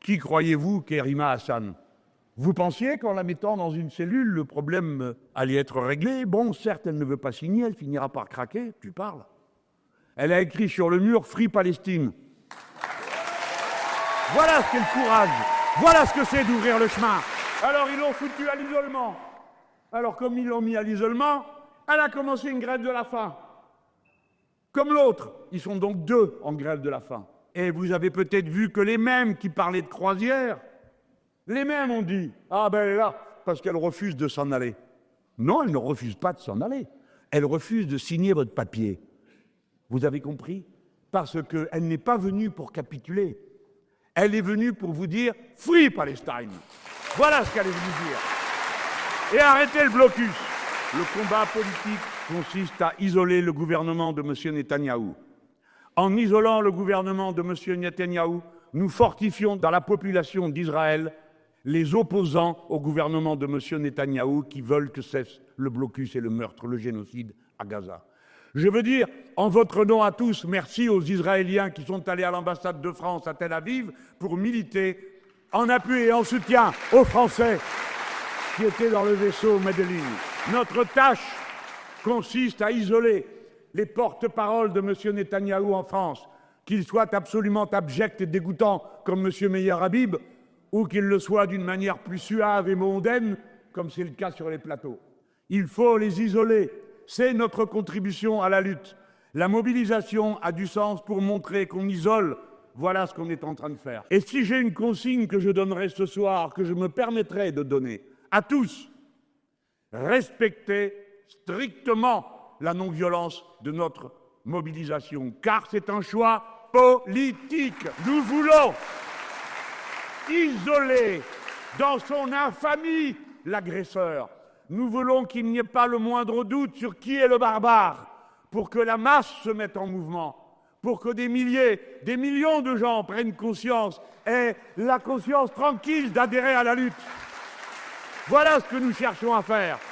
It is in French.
Qui croyez-vous qu'est Rima Hassan? Vous pensiez qu'en la mettant dans une cellule, le problème allait être réglé? Bon, certes, elle ne veut pas signer, elle finira par craquer, tu parles. Elle a écrit sur le mur « Free Palestine ». Voilà ce qu'est le courage, voilà ce que c'est d'ouvrir le chemin. Alors ils l'ont foutu à l'isolement. Alors comme ils l'ont mis à l'isolement, elle a commencé une grève de la faim. Comme l'autre, ils sont donc deux en grève de la faim. Et vous avez peut-être vu que les mêmes qui parlaient de croisière, les mêmes ont dit « Ah ben elle est là, parce qu'elle refuse de s'en aller ». Non, elle ne refuse pas de s'en aller. Elle refuse de signer votre papier. Vous avez compris? Parce qu'elle n'est pas venue pour capituler. Elle est venue pour vous dire « Free Palestine ». Voilà ce qu'elle est venue dire. Et arrêtez le blocus. Le combat politique consiste à isoler le gouvernement de M. Netanyahou. En isolant le gouvernement de M. Netanyahou, nous fortifions dans la population d'Israël les opposants au gouvernement de M. Netanyahou qui veulent que cesse le blocus et le meurtre, le génocide à Gaza. Je veux dire, en votre nom à tous, merci aux Israéliens qui sont allés à l'ambassade de France à Tel Aviv pour militer en appui et en soutien aux Français qui étaient dans le vaisseau Medellin. Notre tâche consiste à isoler les porte-paroles de M. Netanyahou en France, qu'ils soient absolument abjects et dégoûtants comme M. Meyer Habib, ou qu'ils le soient d'une manière plus suave et mondaine, comme c'est le cas sur les plateaux. Il faut les isoler. C'est notre contribution à la lutte. La mobilisation a du sens pour montrer qu'on isole. Voilà ce qu'on est en train de faire. Et si j'ai une consigne que je donnerai ce soir, que je me permettrai de donner à tous, respectez strictement la non-violence de notre mobilisation, car c'est un choix politique. Nous voulons isoler dans son infamie l'agresseur. Nous voulons qu'il n'y ait pas le moindre doute sur qui est le barbare, pour que la masse se mette en mouvement, pour que des milliers, des millions de gens prennent conscience, aient la conscience tranquille d'adhérer à la lutte. Voilà ce que nous cherchons à faire.